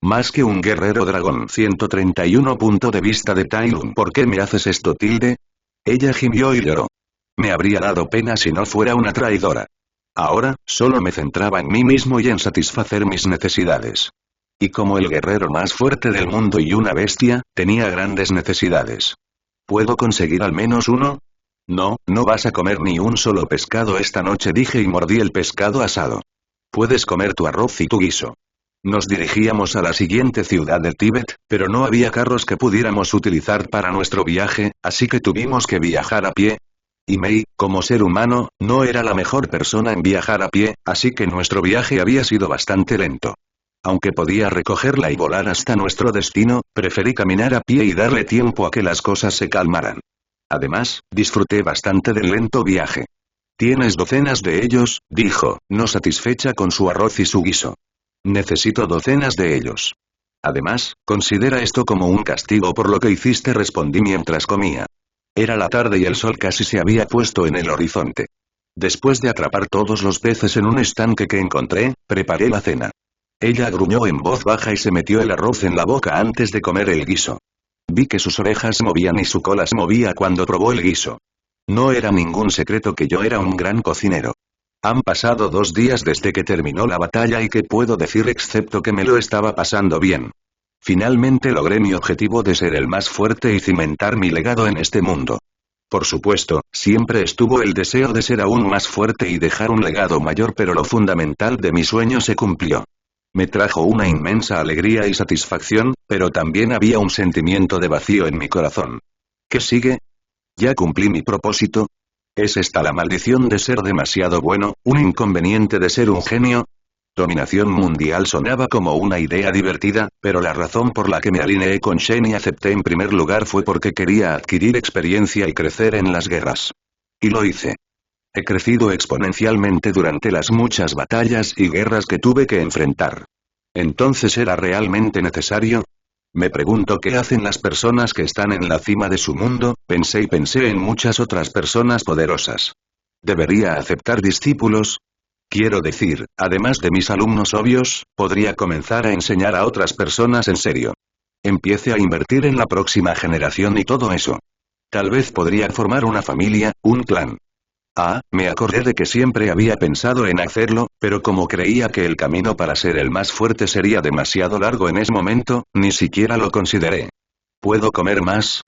Más que un guerrero dragón. 131. Punto de vista de Tai Lung. ¿Por qué me haces esto, tilde? Ella gimió y lloró. Me habría dado pena si no fuera una traidora. Ahora, solo me centraba en mí mismo y en satisfacer mis necesidades. Y como el guerrero más fuerte del mundo y una bestia, tenía grandes necesidades. ¿Puedo conseguir al menos uno? No, no vas a comer ni un solo pescado esta noche, dije y mordí el pescado asado. Puedes comer tu arroz y tu guiso. Nos dirigíamos a la siguiente ciudad del Tíbet, pero no había carros que pudiéramos utilizar para nuestro viaje, así que tuvimos que viajar a pie. Y Mei, como ser humano, no era la mejor persona en viajar a pie, así que nuestro viaje había sido bastante lento. Aunque podía recogerla y volar hasta nuestro destino, preferí caminar a pie y darle tiempo a que las cosas se calmaran. Además, disfruté bastante del lento viaje. Tienes docenas de ellos, dijo, no satisfecha con su arroz y su guiso. Necesito docenas de ellos. Además, considera esto como un castigo por lo que hiciste, respondí mientras comía. Era la tarde y el sol casi se había puesto en el horizonte. Después de atrapar todos los peces en un estanque que encontré, preparé la cena. Ella gruñó en voz baja y se metió el arroz en la boca antes de comer el guiso. Vi que sus orejas se movían y su cola se movía cuando probó el guiso. No era ningún secreto que yo era un gran cocinero. Han pasado 2 días desde que terminó la batalla y qué puedo decir excepto que me lo estaba pasando bien. Finalmente logré mi objetivo de ser el más fuerte y cimentar mi legado en este mundo. Por supuesto, siempre estuvo el deseo de ser aún más fuerte y dejar un legado mayor, pero lo fundamental de mi sueño se cumplió. Me trajo una inmensa alegría y satisfacción, pero también había un sentimiento de vacío en mi corazón. ¿Qué sigue? ¿Ya cumplí mi propósito? ¿Es esta la maldición de ser demasiado bueno, un inconveniente de ser un genio? Dominación mundial sonaba como una idea divertida, pero la razón por la que me alineé con Shen y acepté en primer lugar fue porque quería adquirir experiencia y crecer en las guerras. Y lo hice. He crecido exponencialmente durante las muchas batallas y guerras que tuve que enfrentar. ¿Entonces era realmente necesario? Me pregunto qué hacen las personas que están en la cima de su mundo, pensé y pensé en muchas otras personas poderosas. ¿Debería aceptar discípulos? Quiero decir, además de mis alumnos obvios, podría comenzar a enseñar a otras personas en serio. Empiece a invertir en la próxima generación y todo eso. Tal vez podría formar una familia, un clan. Me acordé de que siempre había pensado en hacerlo, pero como creía que el camino para ser el más fuerte sería demasiado largo en ese momento, ni siquiera lo consideré. ¿Puedo comer más?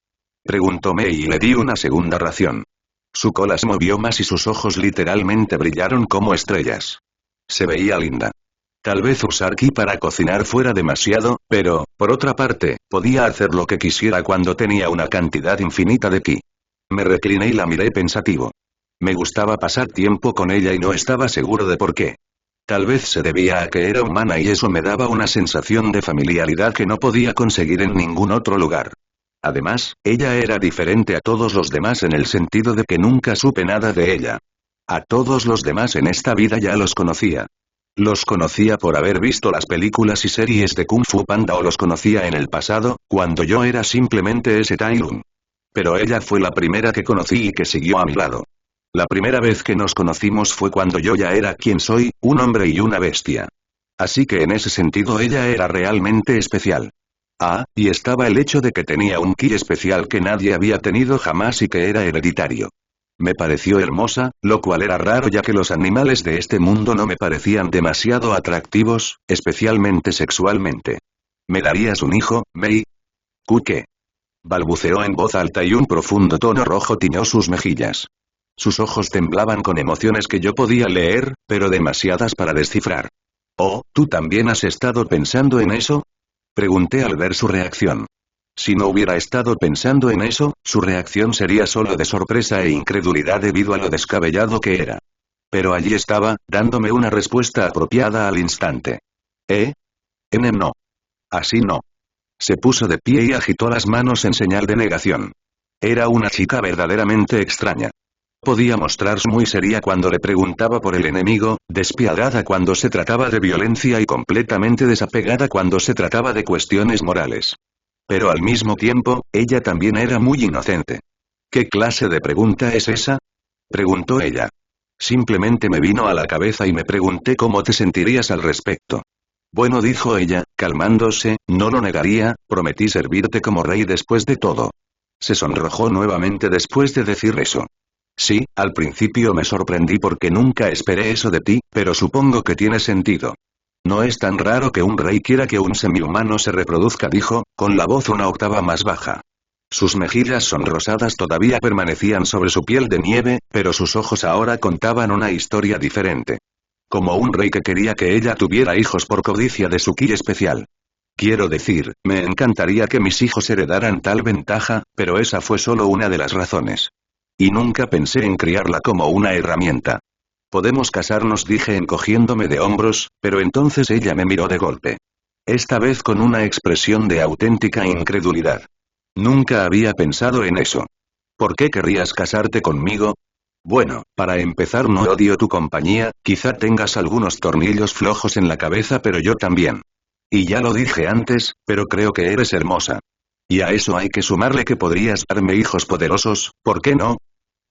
Preguntó Mei y le di una segunda ración. Su cola se movió más y sus ojos literalmente brillaron como estrellas. Se veía linda. Tal vez usar ki para cocinar fuera demasiado, pero, por otra parte, podía hacer lo que quisiera cuando tenía una cantidad infinita de ki. Me recliné y la miré pensativo. Me gustaba pasar tiempo con ella y no estaba seguro de por qué. Tal vez se debía a que era humana y eso me daba una sensación de familiaridad que no podía conseguir en ningún otro lugar. Además, ella era diferente a todos los demás en el sentido de que nunca supe nada de ella. A todos los demás en esta vida ya los conocía. Los conocía por haber visto las películas y series de Kung Fu Panda o los conocía en el pasado, cuando yo era simplemente ese Tai Lung. Pero ella fue la primera que conocí y que siguió a mi lado. La primera vez que nos conocimos fue cuando yo ya era quien soy, un hombre y una bestia. Así que en ese sentido ella era realmente especial. Y estaba el hecho de que tenía un ki especial que nadie había tenido jamás y que era hereditario. Me pareció hermosa, lo cual era raro ya que los animales de este mundo no me parecían demasiado atractivos, especialmente sexualmente. ¿Me darías un hijo, Mei? ¿Qué? Balbuceó en voz alta y un profundo tono rojo tiñó sus mejillas. Sus ojos temblaban con emociones que yo podía leer, pero demasiadas para descifrar. ¿Tú también has estado pensando en eso? Pregunté al ver su reacción. Si no hubiera estado pensando en eso, su reacción sería solo de sorpresa e incredulidad debido a lo descabellado que era. Pero allí estaba, dándome una respuesta apropiada al instante. No. Así no. Se puso de pie y agitó las manos en señal de negación. Era una chica verdaderamente extraña. Podía mostrarse muy seria cuando le preguntaba por el enemigo, despiadada cuando se trataba de violencia y completamente desapegada cuando se trataba de cuestiones morales. Pero al mismo tiempo, ella también era muy inocente. ¿Qué clase de pregunta es esa? Preguntó ella. Simplemente me vino a la cabeza y me pregunté cómo te sentirías al respecto. Bueno, dijo ella, calmándose, no lo negaría, prometí servirte como rey después de todo. Se sonrojó nuevamente después de decir eso. Sí, al principio me sorprendí porque nunca esperé eso de ti, pero supongo que tiene sentido. No es tan raro que un rey quiera que un semihumano se reproduzca, dijo, con la voz una octava más baja. Sus mejillas sonrosadas todavía permanecían sobre su piel de nieve, pero sus ojos ahora contaban una historia diferente. Como un rey que quería que ella tuviera hijos por codicia de su ki especial. Quiero decir, me encantaría que mis hijos heredaran tal ventaja, pero esa fue solo una de las razones. Y nunca pensé en criarla como una herramienta. Podemos casarnos, dije encogiéndome de hombros, pero entonces ella me miró de golpe. Esta vez con una expresión de auténtica incredulidad. Nunca había pensado en eso. ¿Por qué querrías casarte conmigo? Bueno, para empezar no odio tu compañía, quizá tengas algunos tornillos flojos en la cabeza pero yo también. Y ya lo dije antes, pero creo que eres hermosa. Y a eso hay que sumarle que podrías darme hijos poderosos, ¿por qué no?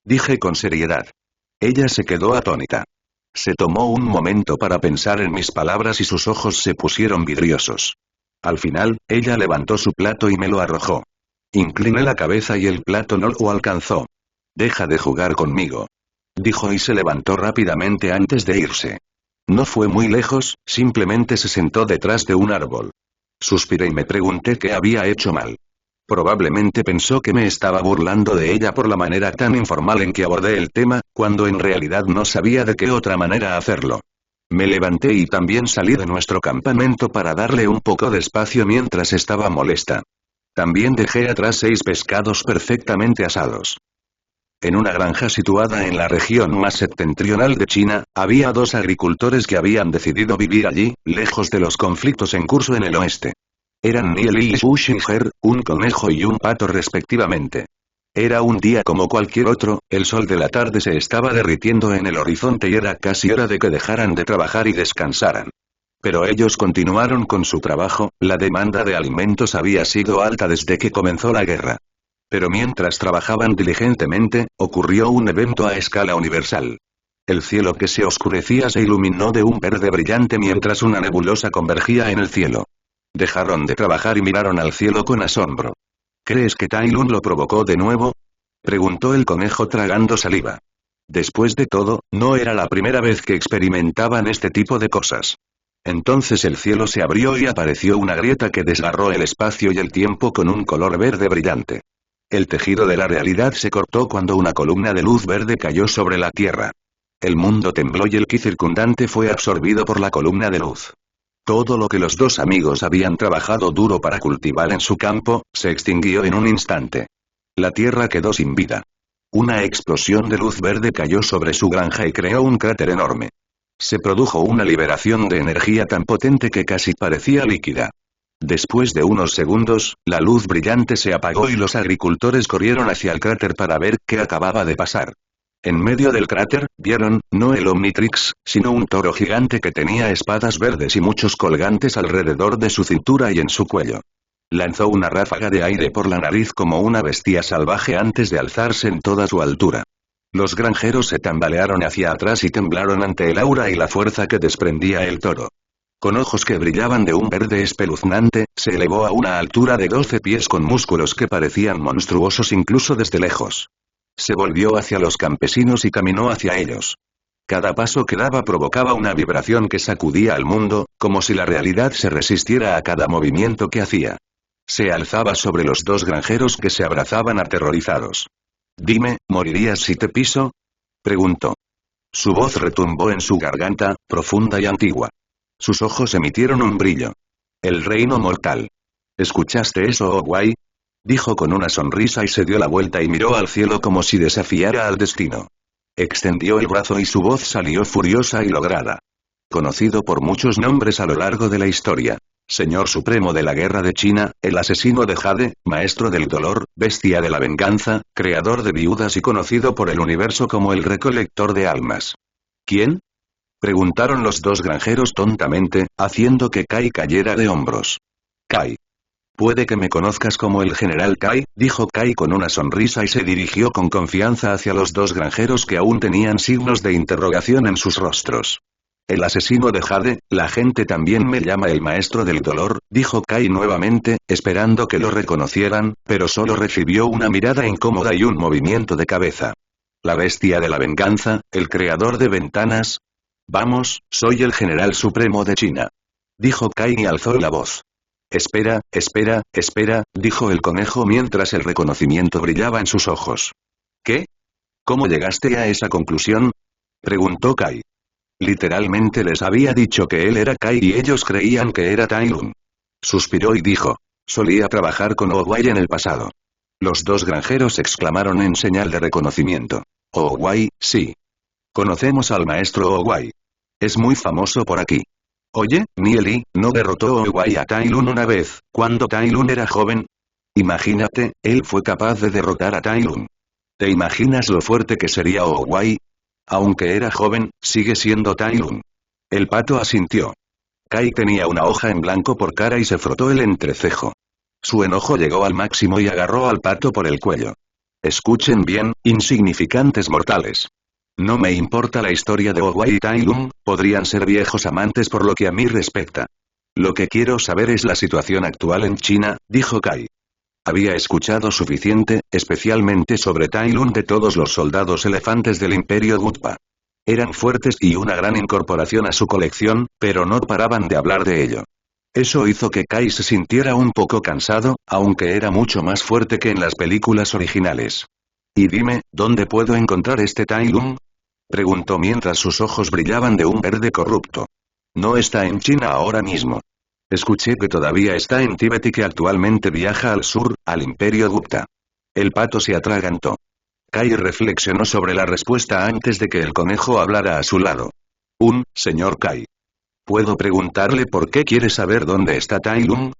Dije con seriedad. Ella se quedó atónita. Se tomó un momento para pensar en mis palabras y sus ojos se pusieron vidriosos. Al final, ella levantó su plato y me lo arrojó. Incliné la cabeza y el plato no lo alcanzó. Deja de jugar conmigo. Dijo y se levantó rápidamente antes de irse. No fue muy lejos, simplemente se sentó detrás de un árbol. Suspiré y me pregunté qué había hecho mal. Probablemente pensó que me estaba burlando de ella por la manera tan informal en que abordé el tema, cuando en realidad no sabía de qué otra manera hacerlo. Me levanté y también salí de nuestro campamento para darle un poco de espacio mientras estaba molesta. También dejé atrás 6 pescados perfectamente asados. En una granja situada en la región más septentrional de China, había 2 agricultores que habían decidido vivir allí, lejos de los conflictos en curso en el oeste. Eran Niel y Xu Xinger, un conejo y un pato respectivamente. Era un día como cualquier otro, el sol de la tarde se estaba derritiendo en el horizonte y era casi hora de que dejaran de trabajar y descansaran. Pero ellos continuaron con su trabajo, la demanda de alimentos había sido alta desde que comenzó la guerra. Pero mientras trabajaban diligentemente, ocurrió un evento a escala universal. El cielo que se oscurecía se iluminó de un verde brillante mientras una nebulosa convergía en el cielo. Dejaron de trabajar y miraron al cielo con asombro. ¿Crees que Tai Lun lo provocó de nuevo? Preguntó el conejo tragando saliva. Después de todo, no era la primera vez que experimentaban este tipo de cosas. Entonces el cielo se abrió y apareció una grieta que desgarró el espacio y el tiempo con un color verde brillante. El tejido de la realidad se cortó cuando una columna de luz verde cayó sobre la Tierra. El mundo tembló y el ki circundante fue absorbido por la columna de luz. Todo lo que los 2 amigos habían trabajado duro para cultivar en su campo, se extinguió en un instante. La Tierra quedó sin vida. Una explosión de luz verde cayó sobre su granja y creó un cráter enorme. Se produjo una liberación de energía tan potente que casi parecía líquida. Después de unos segundos, la luz brillante se apagó y los agricultores corrieron hacia el cráter para ver qué acababa de pasar. En medio del cráter, vieron, no el Omnitrix, sino un toro gigante que tenía espadas verdes y muchos colgantes alrededor de su cintura y en su cuello. Lanzó una ráfaga de aire por la nariz como una bestia salvaje antes de alzarse en toda su altura. Los granjeros se tambalearon hacia atrás y temblaron ante el aura y la fuerza que desprendía el toro. Con ojos que brillaban de un verde espeluznante, se elevó a una altura de 12 pies con músculos que parecían monstruosos incluso desde lejos. Se volvió hacia los campesinos y caminó hacia ellos. Cada paso que daba provocaba una vibración que sacudía al mundo, como si la realidad se resistiera a cada movimiento que hacía. Se alzaba sobre los 2 granjeros que se abrazaban aterrorizados. «Dime, ¿morirías si te piso?», preguntó. Su voz retumbó en su garganta, profunda y antigua. Sus ojos emitieron un brillo. «El reino mortal. ¿Escuchaste eso, Owai?», dijo con una sonrisa y se dio la vuelta y miró al cielo como si desafiara al destino. Extendió el brazo y su voz salió furiosa y lograda. Conocido por muchos nombres a lo largo de la historia. Señor Supremo de la Guerra de China, el asesino de Jade, maestro del dolor, bestia de la venganza, creador de viudas y conocido por el universo como el recolector de almas. ¿Quién?, preguntaron los 2 granjeros tontamente, haciendo que Kai cayera de hombros. Kai. Puede que me conozcas como el general Kai, dijo Kai con una sonrisa y se dirigió con confianza hacia los 2 granjeros que aún tenían signos de interrogación en sus rostros. El asesino de Jade, la gente también me llama el maestro del dolor, dijo Kai nuevamente, esperando que lo reconocieran, pero solo recibió una mirada incómoda y un movimiento de cabeza. La bestia de la venganza, el creador de ventanas. Vamos, soy el general supremo de China. Dijo Kai y alzó la voz. Espera, dijo el conejo mientras el reconocimiento brillaba en sus ojos. ¿Qué? ¿Cómo llegaste a esa conclusión? Preguntó Kai. Literalmente les había dicho que él era Kai y ellos creían que era Tai Lung. Suspiró y dijo. Solía trabajar con Owai en el pasado. Los dos granjeros exclamaron en señal de reconocimiento. Owai, sí. Conocemos al maestro Owai. Es muy famoso por aquí. Oye, Nieli, ¿no derrotó Owai a Tai Lung una vez, cuando Tai Lung era joven? Imagínate, él fue capaz de derrotar a Tai Lung. ¿Te imaginas lo fuerte que sería Owai? Aunque era joven, sigue siendo Tai Lung. El pato asintió. Kai tenía una hoja en blanco por cara y se frotó el entrecejo. Su enojo llegó al máximo y agarró al pato por el cuello. Escuchen bien, insignificantes mortales. No me importa la historia de Owai y Tai Lung, podrían ser viejos amantes por lo que a mí respecta. Lo que quiero saber es la situación actual en China, dijo Kai. Había escuchado suficiente, especialmente sobre Tai Lung de todos los soldados elefantes del Imperio Gutpa. Eran fuertes y una gran incorporación a su colección, pero no paraban de hablar de ello. Eso hizo que Kai se sintiera un poco cansado, aunque era mucho más fuerte que en las películas originales. Y dime, ¿dónde puedo encontrar este Tai Lung? Preguntó mientras sus ojos brillaban de un verde corrupto. No está en China ahora mismo. Escuché que todavía está en Tíbet y que actualmente viaja al sur, al Imperio Gupta. El pato se atragantó. Kai reflexionó sobre la respuesta antes de que el conejo hablara a su lado. Señor Kai. ¿Puedo preguntarle por qué quiere saber dónde está Tai Lung?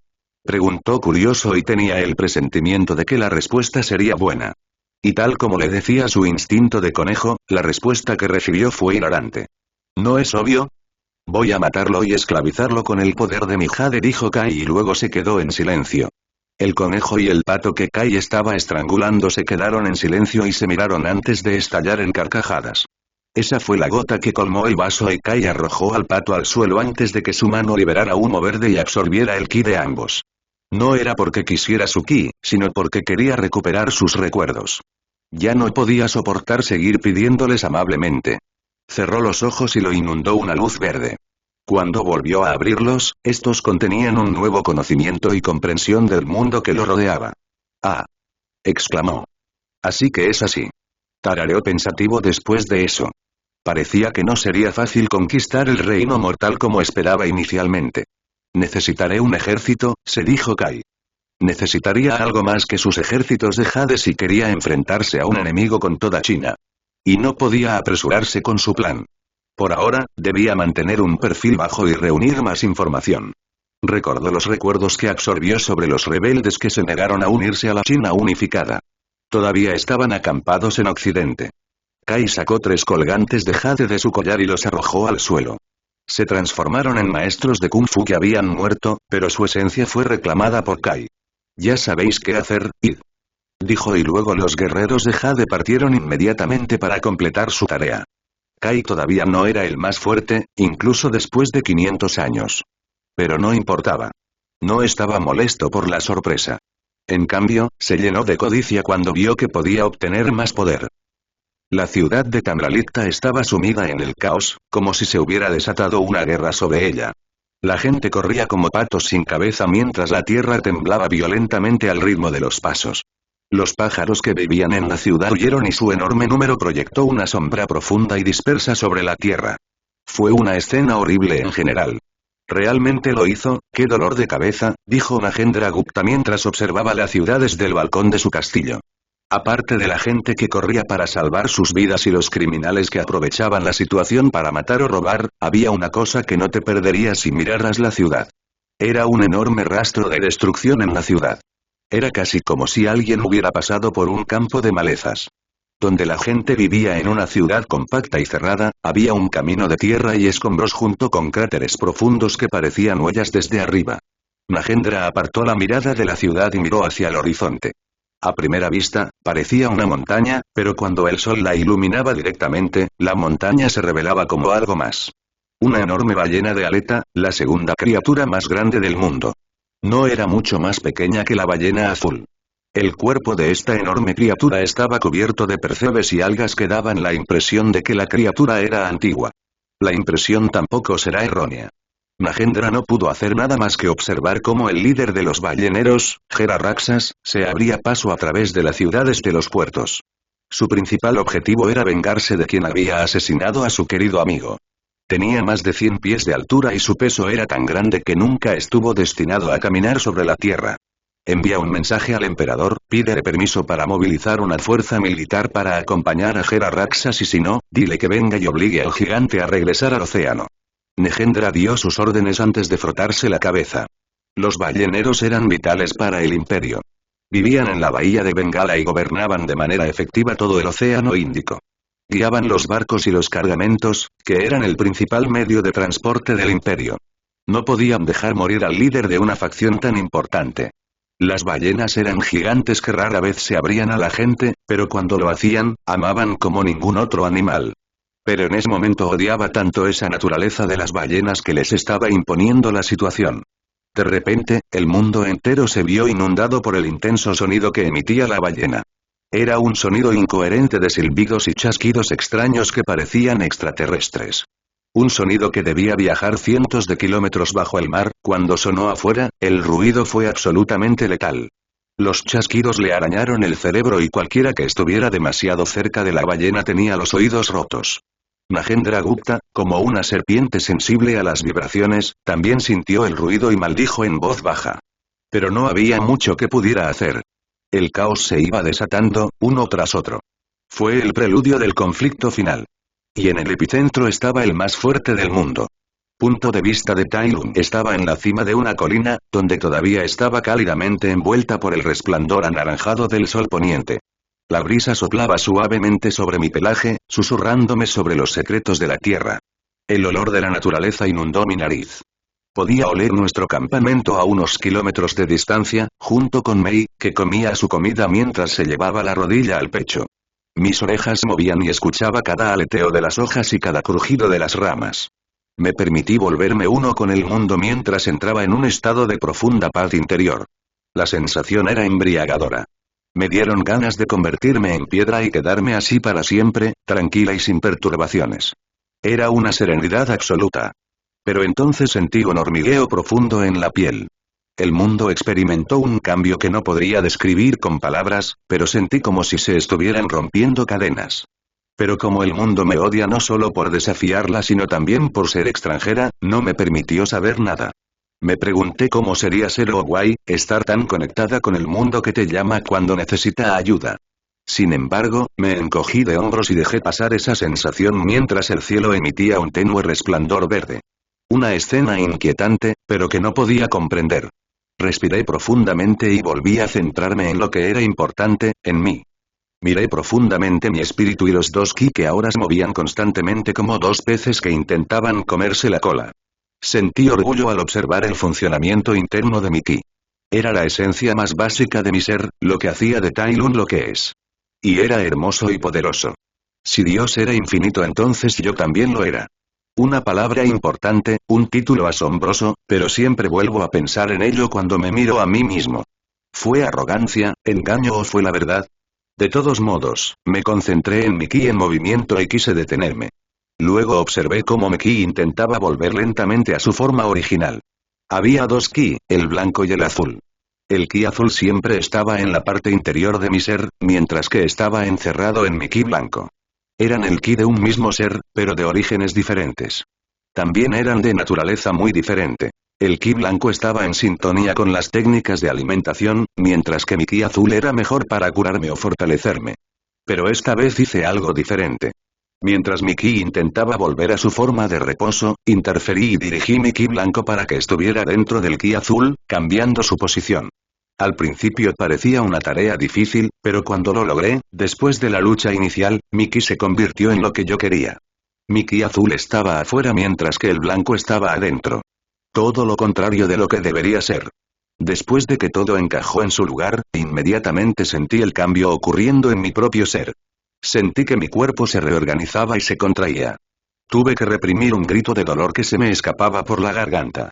Preguntó curioso y tenía el presentimiento de que la respuesta sería buena. Y tal como le decía su instinto de conejo, la respuesta que recibió fue hilarante. ¿No es obvio? Voy a matarlo y esclavizarlo con el poder de mi Jade, dijo Kai y luego se quedó en silencio. El conejo y el pato que Kai estaba estrangulando se quedaron en silencio y se miraron antes de estallar en carcajadas. Esa fue la gota que colmó el vaso y Kai arrojó al pato al suelo antes de que su mano liberara humo verde y absorbiera el ki de ambos. No era porque quisiera su ki, sino porque quería recuperar sus recuerdos. Ya no podía soportar seguir pidiéndoles amablemente. Cerró los ojos y lo inundó una luz verde. Cuando volvió a abrirlos, estos contenían un nuevo conocimiento y comprensión del mundo que lo rodeaba. ¡Ah! Exclamó. Así que es así. Tarareó pensativo después de eso. Parecía que no sería fácil conquistar el reino mortal como esperaba inicialmente. Necesitaré un ejército, se dijo Kai. Necesitaría algo más que sus ejércitos de Jade si quería enfrentarse a un enemigo con toda China. Y no podía apresurarse con su plan. Por ahora, debía mantener un perfil bajo y reunir más información. Recordó los recuerdos que absorbió sobre los rebeldes que se negaron a unirse a la China unificada. Todavía estaban acampados en Occidente. Kai sacó 3 colgantes de Jade de su collar y los arrojó al suelo. Se transformaron en maestros de Kung Fu que habían muerto, pero su esencia fue reclamada por Kai. Ya sabéis qué hacer, id. Dijo y luego los guerreros de Jade partieron inmediatamente para completar su tarea. Kai todavía no era el más fuerte, incluso después de 500 años. Pero no importaba. No estaba molesto por la sorpresa. En cambio, se llenó de codicia cuando vio que podía obtener más poder. La ciudad de Tamralicta estaba sumida en el caos, como si se hubiera desatado una guerra sobre ella. La gente corría como patos sin cabeza mientras la tierra temblaba violentamente al ritmo de los pasos. Los pájaros que vivían en la ciudad huyeron y su enorme número proyectó una sombra profunda y dispersa sobre la tierra. Fue una escena horrible en general. ¿Realmente lo hizo? ¡Qué dolor de cabeza!, dijo Mahendra Gupta mientras observaba la ciudad desde el balcón de su castillo. Aparte de la gente que corría para salvar sus vidas y los criminales que aprovechaban la situación para matar o robar, había una cosa que no te perderías si miraras la ciudad. Era un enorme rastro de destrucción en la ciudad. Era casi como si alguien hubiera pasado por un campo de malezas. Donde la gente vivía en una ciudad compacta y cerrada, había un camino de tierra y escombros junto con cráteres profundos que parecían huellas desde arriba. Mahendra apartó la mirada de la ciudad y miró hacia el horizonte. A primera vista, parecía una montaña, pero cuando el sol la iluminaba directamente, la montaña se revelaba como algo más. Una enorme ballena de aleta, la segunda criatura más grande del mundo. No era mucho más pequeña que la ballena azul. El cuerpo de esta enorme criatura estaba cubierto de percebes y algas que daban la impresión de que la criatura era antigua. La impresión tampoco será errónea. Mahendra no pudo hacer nada más que observar cómo el líder de los balleneros, Jera-Raksas, se abría paso a través de las ciudades de los puertos. Su principal objetivo era vengarse de quien había asesinado a su querido amigo. Tenía más de 100 pies de altura y su peso era tan grande que nunca estuvo destinado a caminar sobre la tierra. Envía un mensaje al emperador, pídele permiso para movilizar una fuerza militar para acompañar a Jera-Raksas y si no, dile que venga y obligue al gigante a regresar al océano. Mahendra dio sus órdenes antes de frotarse la cabeza. Los balleneros eran vitales para el imperio. Vivían en la bahía de Bengala y gobernaban de manera efectiva todo el océano Índico. Guiaban los barcos y los cargamentos, que eran el principal medio de transporte del imperio. No podían dejar morir al líder de una facción tan importante. Las ballenas eran gigantes que rara vez se abrían a la gente, pero cuando lo hacían, amaban como ningún otro animal. Pero en ese momento odiaba tanto esa naturaleza de las ballenas que les estaba imponiendo la situación. De repente, el mundo entero se vio inundado por el intenso sonido que emitía la ballena. Era un sonido incoherente de silbidos y chasquidos extraños que parecían extraterrestres. Un sonido que debía viajar cientos de kilómetros bajo el mar, cuando sonó afuera, el ruido fue absolutamente letal. Los chasquidos le arañaron el cerebro y cualquiera que estuviera demasiado cerca de la ballena tenía los oídos rotos. Mahendra Gupta, como una serpiente sensible a las vibraciones, también sintió el ruido y maldijo en voz baja. Pero no había mucho que pudiera hacer. El caos se iba desatando, uno tras otro. Fue el preludio del conflicto final. Y en el epicentro estaba el más fuerte del mundo. Punto de vista de Tai Lung estaba en la cima de una colina, donde todavía estaba cálidamente envuelta por el resplandor anaranjado del sol poniente. La brisa soplaba suavemente sobre mi pelaje, susurrándome sobre los secretos de la tierra. El olor de la naturaleza inundó mi nariz. Podía oler nuestro campamento a unos kilómetros de distancia, junto con Mei, que comía su comida mientras se llevaba la rodilla al pecho. Mis orejas se movían y escuchaba cada aleteo de las hojas y cada crujido de las ramas. Me permití volverme uno con el mundo mientras entraba en un estado de profunda paz interior. La sensación era embriagadora. Me dieron ganas de convertirme en piedra y quedarme así para siempre, tranquila y sin perturbaciones. Era una serenidad absoluta. Pero entonces sentí un hormigueo profundo en la piel. El mundo experimentó un cambio que no podría describir con palabras, pero sentí como si se estuvieran rompiendo cadenas. Pero como el mundo me odia no solo por desafiarla sino también por ser extranjera, no me permitió saber nada. Me pregunté cómo sería ser Owai, estar tan conectada con el mundo que te llama cuando necesita ayuda. Sin embargo, me encogí de hombros y dejé pasar esa sensación mientras el cielo emitía un tenue resplandor verde. Una escena inquietante, pero que no podía comprender. Respiré profundamente y volví a centrarme en lo que era importante, en mí. Miré profundamente mi espíritu y los dos ki que ahora se movían constantemente como dos peces que intentaban comerse la cola. Sentí orgullo al observar el funcionamiento interno de mi ki. Era la esencia más básica de mi ser, lo que hacía de Tai Lung lo que es. Y era hermoso y poderoso. Si Dios era infinito entonces yo también lo era. Una palabra importante, un título asombroso, pero siempre vuelvo a pensar en ello cuando me miro a mí mismo. ¿Fue arrogancia, engaño o fue la verdad? De todos modos, me concentré en mi ki en movimiento y quise detenerme. Luego observé cómo mi ki intentaba volver lentamente a su forma original. Había dos ki, el blanco y el azul. El ki azul siempre estaba en la parte interior de mi ser, mientras que estaba encerrado en mi ki blanco. Eran el ki de un mismo ser, pero de orígenes diferentes. También eran de naturaleza muy diferente. El ki blanco estaba en sintonía con las técnicas de alimentación, mientras que mi ki azul era mejor para curarme o fortalecerme. Pero esta vez hice algo diferente. Mientras mi ki intentaba volver a su forma de reposo, interferí y dirigí mi ki blanco para que estuviera dentro del ki azul, cambiando su posición. Al principio parecía una tarea difícil, pero cuando lo logré, después de la lucha inicial, mi ki se convirtió en lo que yo quería. Mi ki azul estaba afuera mientras que el blanco estaba adentro. Todo lo contrario de lo que debería ser. Después de que todo encajó en su lugar, inmediatamente sentí el cambio ocurriendo en mi propio ser. Sentí que mi cuerpo se reorganizaba y se contraía. Tuve que reprimir un grito de dolor que se me escapaba por la garganta.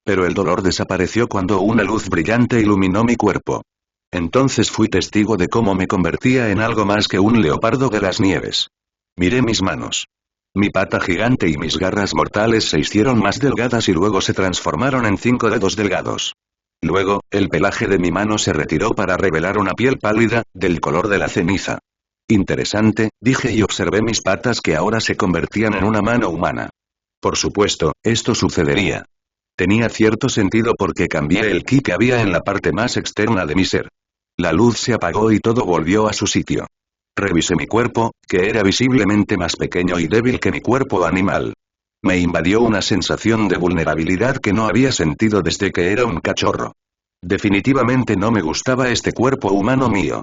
Pero el dolor desapareció cuando una luz brillante iluminó mi cuerpo. Entonces fui testigo de cómo me convertía en algo más que un leopardo de las nieves. Miré mis manos. Mi pata gigante y mis garras mortales se hicieron más delgadas y luego se transformaron en 5 dedos delgados. Luego, el pelaje de mi mano se retiró para revelar una piel pálida, del color de la ceniza. Interesante, dije y observé mis patas que ahora se convertían en una mano humana. Por supuesto, esto sucedería. Tenía cierto sentido porque cambié el ki que había en la parte más externa de mi ser. La luz se apagó y todo volvió a su sitio. Revisé mi cuerpo, que era visiblemente más pequeño y débil que mi cuerpo animal. Me invadió una sensación de vulnerabilidad que no había sentido desde que era un cachorro. Definitivamente no me gustaba este cuerpo humano mío.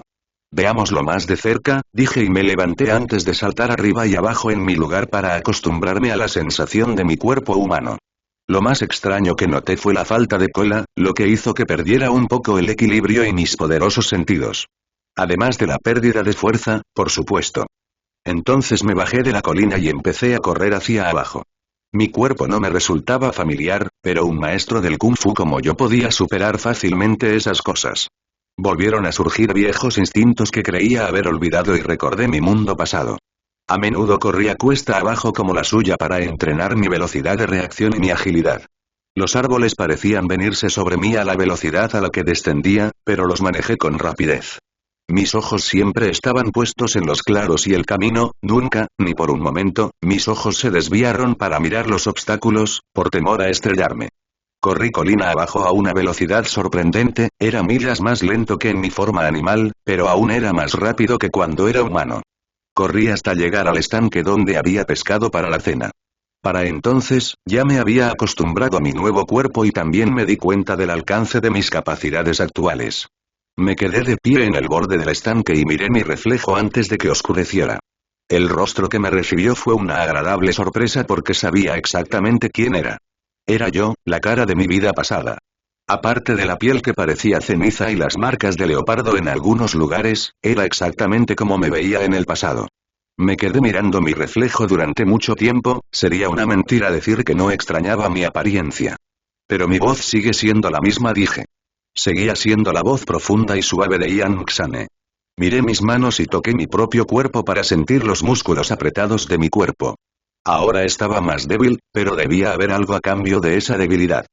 Veámoslo más de cerca, dije y me levanté antes de saltar arriba y abajo en mi lugar para acostumbrarme a la sensación de mi cuerpo humano. Lo más extraño que noté fue la falta de cola, lo que hizo que perdiera un poco el equilibrio y mis poderosos sentidos. Además de la pérdida de fuerza, por supuesto. Entonces me bajé de la colina y empecé a correr hacia abajo. Mi cuerpo no me resultaba familiar, pero un maestro del kung fu como yo podía superar fácilmente esas cosas. Volvieron a surgir viejos instintos que creía haber olvidado y recordé mi mundo pasado. A menudo corría cuesta abajo como la suya para entrenar mi velocidad de reacción y mi agilidad. Los árboles parecían venirse sobre mí a la velocidad a la que descendía, pero los manejé con rapidez. Mis ojos siempre estaban puestos en los claros y el camino, nunca, ni por un momento, mis ojos se desviaron para mirar los obstáculos, por temor a estrellarme. Corrí colina abajo a una velocidad sorprendente, era millas más lento que en mi forma animal, pero aún era más rápido que cuando era humano. Corrí hasta llegar al estanque donde había pescado para la cena. Para entonces, ya me había acostumbrado a mi nuevo cuerpo y también me di cuenta del alcance de mis capacidades actuales. Me quedé de pie en el borde del estanque y miré mi reflejo antes de que oscureciera. El rostro que me recibió fue una agradable sorpresa porque sabía exactamente quién era. Era yo, la cara de mi vida pasada. Aparte de la piel que parecía ceniza y las marcas de leopardo en algunos lugares, era exactamente como me veía en el pasado. Me quedé mirando mi reflejo durante mucho tiempo, sería una mentira decir que no extrañaba mi apariencia. Pero mi voz sigue siendo la misma, dije. Seguía siendo la voz profunda y suave de Ian Xane. Miré mis manos y toqué mi propio cuerpo para sentir los músculos apretados de mi cuerpo. Ahora estaba más débil, pero debía haber algo a cambio de esa debilidad.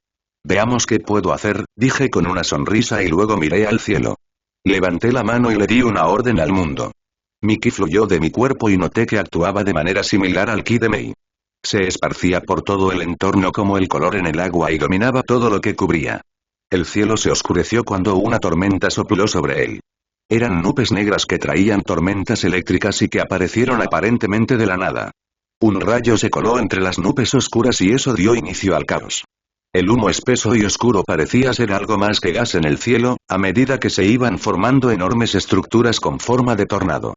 Veamos qué puedo hacer, dije con una sonrisa y luego miré al cielo. Levanté la mano y le di una orden al mundo. Mi ki fluyó de mi cuerpo y noté que actuaba de manera similar al ki de Mei. Se esparcía por todo el entorno como el color en el agua y dominaba todo lo que cubría. El cielo se oscureció cuando una tormenta sopló sobre él. Eran nubes negras que traían tormentas eléctricas y que aparecieron aparentemente de la nada. Un rayo se coló entre las nubes oscuras y eso dio inicio al caos. El humo espeso y oscuro parecía ser algo más que gas en el cielo, a medida que se iban formando enormes estructuras con forma de tornado.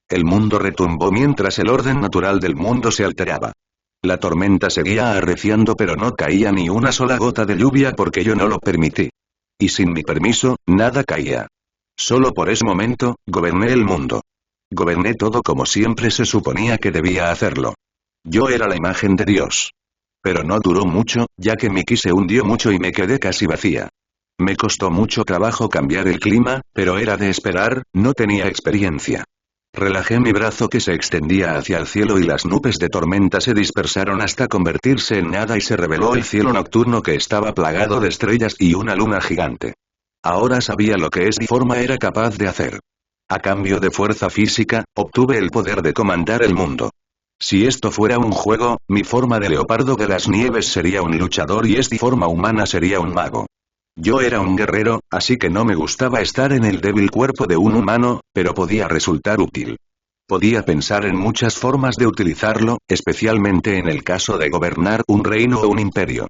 El mundo retumbó mientras el orden natural del mundo se alteraba. La tormenta seguía arreciando pero no caía ni una sola gota de lluvia porque yo no lo permití. Y sin mi permiso, nada caía. Solo por ese momento, goberné el mundo. Goberné todo como siempre se suponía que debía hacerlo. Yo era la imagen de Dios. Pero no duró mucho, ya que mi ki se hundió mucho y me quedé casi vacía. Me costó mucho trabajo cambiar el clima, pero era de esperar, no tenía experiencia. Relajé mi brazo que se extendía hacia el cielo y las nubes de tormenta se dispersaron hasta convertirse en nada y se reveló el cielo nocturno que estaba plagado de estrellas y una luna gigante. Ahora sabía lo que esa forma era capaz de hacer. A cambio de fuerza física, obtuve el poder de comandar el mundo. Si esto fuera un juego, mi forma de leopardo de las nieves sería un luchador y esta forma humana sería un mago. Yo era un guerrero, así que no me gustaba estar en el débil cuerpo de un humano, pero podía resultar útil. Podía pensar en muchas formas de utilizarlo, especialmente en el caso de gobernar un reino o un imperio.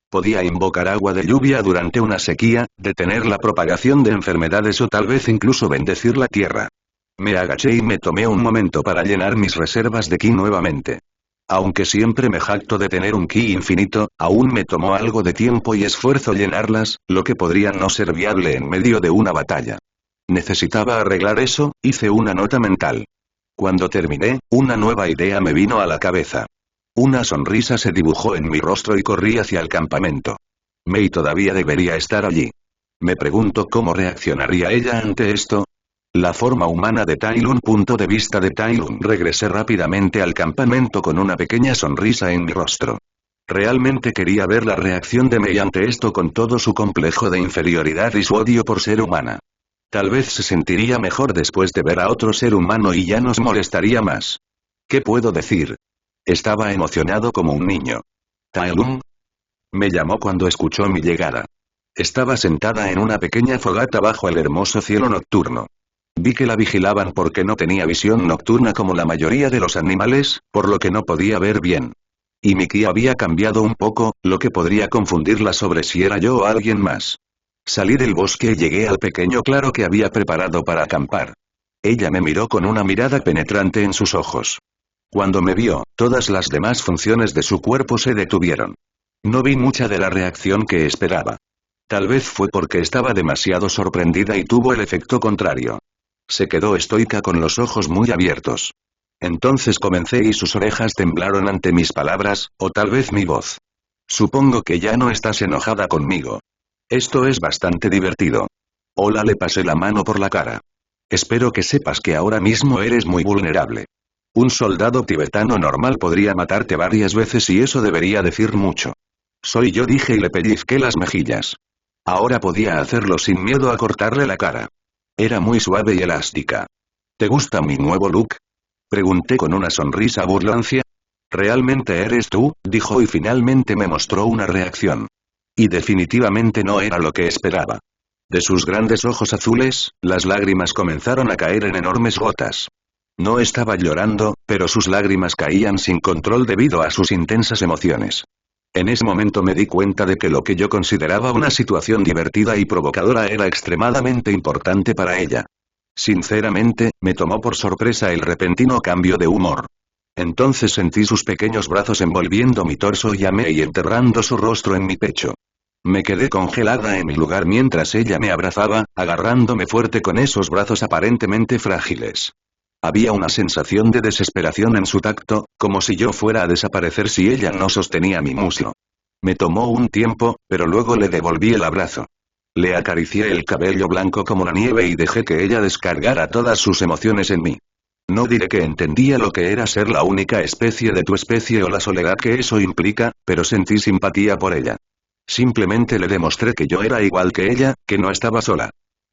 Podía invocar agua de lluvia durante una sequía, detener la propagación de enfermedades o tal vez incluso bendecir la tierra. Me agaché y me tomé un momento para llenar mis reservas de ki nuevamente. Aunque siempre me jacto de tener un ki infinito, aún me tomó algo de tiempo y esfuerzo llenarlas, lo que podría no ser viable en medio de una batalla. Necesitaba arreglar eso, hice una nota mental. Cuando terminé, una nueva idea me vino a la cabeza. Una sonrisa se dibujó en mi rostro y corrí hacia el campamento. Mei todavía debería estar allí. Me pregunto cómo reaccionaría ella ante esto. La forma humana de Tai Lun. Punto de vista de Tai Lun. Regresé rápidamente al campamento con una pequeña sonrisa en mi rostro. Realmente quería ver la reacción de Mei ante esto con todo su complejo de inferioridad y su odio por ser humana. Tal vez se sentiría mejor después de ver a otro ser humano y ya nos molestaría más. ¿Qué puedo decir? Estaba emocionado como un niño. Tai Lun me llamó cuando escuchó mi llegada. Estaba sentada en una pequeña fogata bajo el hermoso cielo nocturno. Vi que la vigilaban porque no tenía visión nocturna como la mayoría de los animales, por lo que no podía ver bien. Y mi ki había cambiado un poco, lo que podría confundirla sobre si era yo o alguien más. Salí del bosque y llegué al pequeño claro que había preparado para acampar. Ella me miró con una mirada penetrante en sus ojos. Cuando me vio, todas las demás funciones de su cuerpo se detuvieron. No vi mucha de la reacción que esperaba. Tal vez fue porque estaba demasiado sorprendida y tuvo el efecto contrario. Se quedó estoica con los ojos muy abiertos. Entonces comencé y sus orejas temblaron ante mis palabras, o tal vez mi voz. Supongo que ya no estás enojada conmigo. Esto es bastante divertido. Hola, le pasé la mano por la cara. Espero que sepas que ahora mismo eres muy vulnerable. Un soldado tibetano normal podría matarte varias veces y eso debería decir mucho. Soy yo, dije y le pellizqué las mejillas. Ahora podía hacerlo sin miedo a cortarle la cara. Era muy suave y elástica. ¿Te gusta mi nuevo look? Pregunté con una sonrisa burlancia. ¿Realmente eres tú?, dijo y finalmente me mostró una reacción. Y definitivamente no era lo que esperaba. De sus grandes ojos azules, las lágrimas comenzaron a caer en enormes gotas. No estaba llorando, pero sus lágrimas caían sin control debido a sus intensas emociones. En ese momento me di cuenta de que lo que yo consideraba una situación divertida y provocadora era extremadamente importante para ella. Sinceramente, me tomó por sorpresa el repentino cambio de humor. Entonces sentí sus pequeños brazos envolviendo mi torso y amé y enterrando su rostro en mi pecho. Me quedé congelada en mi lugar mientras ella me abrazaba, agarrándome fuerte con esos brazos aparentemente frágiles. Había una sensación de desesperación en su tacto, como si yo fuera a desaparecer si ella no sostenía mi muslo. Me tomó un tiempo, pero luego le devolví el abrazo. Le acaricié el cabello blanco como la nieve y dejé que ella descargara todas sus emociones en mí. No diré que entendía lo que era ser la única especie de tu especie o la soledad que eso implica, pero sentí simpatía por ella. Simplemente le demostré que yo era igual que ella, que no estaba sola.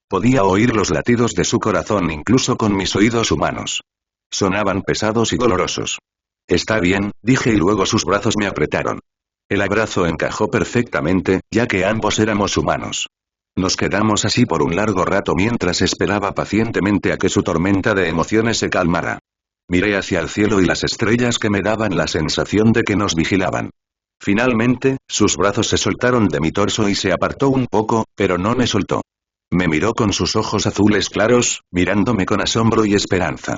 Podía oír los latidos de su corazón incluso con mis oídos humanos. Sonaban pesados y dolorosos. Está bien, dije y luego sus brazos me apretaron. El abrazo encajó perfectamente, ya que ambos éramos humanos. Nos quedamos así por un largo rato mientras esperaba pacientemente a que su tormenta de emociones se calmara. Miré hacia el cielo y las estrellas que me daban la sensación de que nos vigilaban. Finalmente, sus brazos se soltaron de mi torso y se apartó un poco, pero no me soltó. Me miró con sus ojos azules claros, mirándome con asombro y esperanza.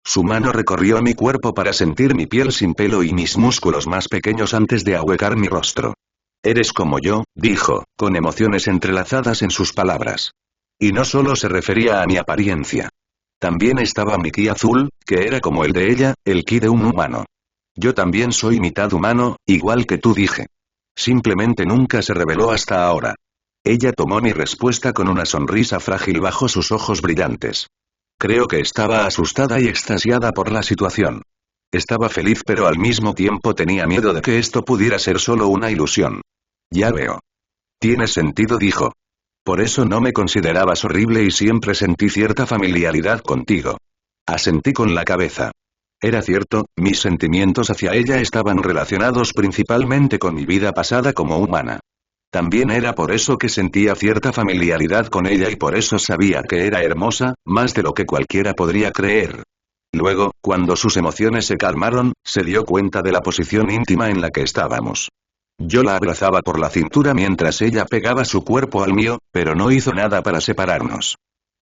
Su mano recorrió mi cuerpo para sentir mi piel sin pelo y mis músculos más pequeños antes de ahuecar mi rostro. Eres como yo, dijo, con emociones entrelazadas en sus palabras. Y no solo se refería a mi apariencia. También estaba mi ki azul, que era como el de ella, el ki de un humano. Yo también soy mitad humano, igual que tú, dije. Simplemente nunca se reveló hasta ahora. Ella tomó mi respuesta con una sonrisa frágil bajo sus ojos brillantes. Creo que estaba asustada y extasiada por la situación. Estaba feliz pero al mismo tiempo tenía miedo de que esto pudiera ser solo una ilusión. Ya veo. Tiene sentido, dijo. Por eso no me considerabas horrible y siempre sentí cierta familiaridad contigo. Asentí con la cabeza. Era cierto, mis sentimientos hacia ella estaban relacionados principalmente con mi vida pasada como humana. También era por eso que sentía cierta familiaridad con ella y por eso sabía que era hermosa, más de lo que cualquiera podría creer. Luego, cuando sus emociones se calmaron, se dio cuenta de la posición íntima en la que estábamos. Yo la abrazaba por la cintura mientras ella pegaba su cuerpo al mío, pero no hizo nada para separarnos.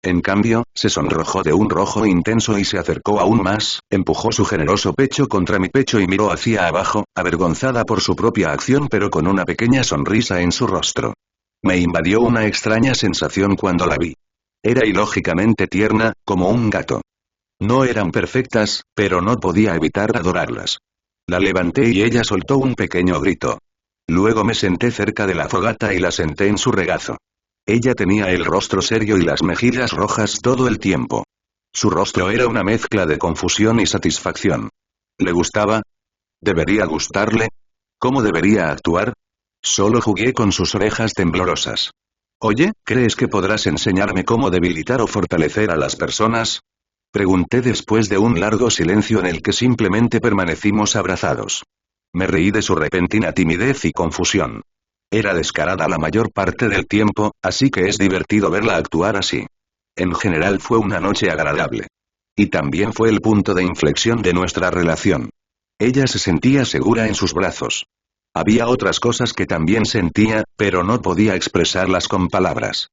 En cambio, se sonrojó de un rojo intenso y se acercó aún más, empujó su generoso pecho contra mi pecho y miró hacia abajo, avergonzada por su propia acción pero con una pequeña sonrisa en su rostro. Me invadió una extraña sensación cuando la vi. Era ilógicamente tierna, como un gato. No eran perfectas, pero no podía evitar adorarlas. La levanté y ella soltó un pequeño grito. Luego me senté cerca de la fogata y la senté en su regazo. Ella tenía el rostro serio y las mejillas rojas todo el tiempo. Su rostro era una mezcla de confusión y satisfacción. ¿Le gustaba? ¿Debería gustarle? ¿Cómo debería actuar? Solo jugué con sus orejas temblorosas. Oye, ¿crees que podrás enseñarme cómo debilitar o fortalecer a las personas? Pregunté después de un largo silencio en el que simplemente permanecimos abrazados. Me reí de su repentina timidez y confusión. Era descarada la mayor parte del tiempo, así que es divertido verla actuar así. En general fue una noche agradable. Y también fue el punto de inflexión de nuestra relación. Ella se sentía segura en sus brazos. Había otras cosas que también sentía, pero no podía expresarlas con palabras.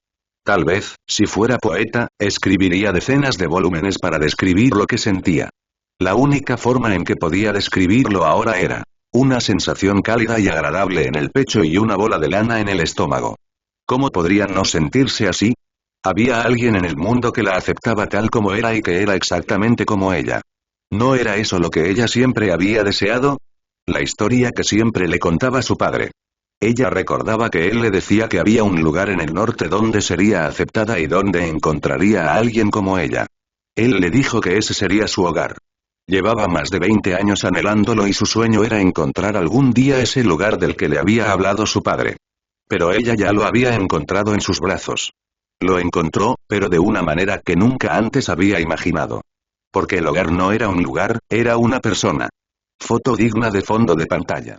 Tal vez, si fuera poeta, escribiría decenas de volúmenes para describir lo que sentía. La única forma en que podía describirlo ahora era una sensación cálida y agradable en el pecho y una bola de lana en el estómago. ¿Cómo podría no sentirse así? Había alguien en el mundo que la aceptaba tal como era y que era exactamente como ella. ¿No era eso lo que ella siempre había deseado? La historia que siempre le contaba su padre. Ella recordaba que él le decía que había un lugar en el norte donde sería aceptada y donde encontraría a alguien como ella. Él le dijo que ese sería su hogar. Llevaba más de 20 años anhelándolo y su sueño era encontrar algún día ese lugar del que le había hablado su padre. Pero ella ya lo había encontrado en sus brazos. Lo encontró, pero de una manera que nunca antes había imaginado. Porque el hogar no era un lugar, era una persona. Foto digna de fondo de pantalla.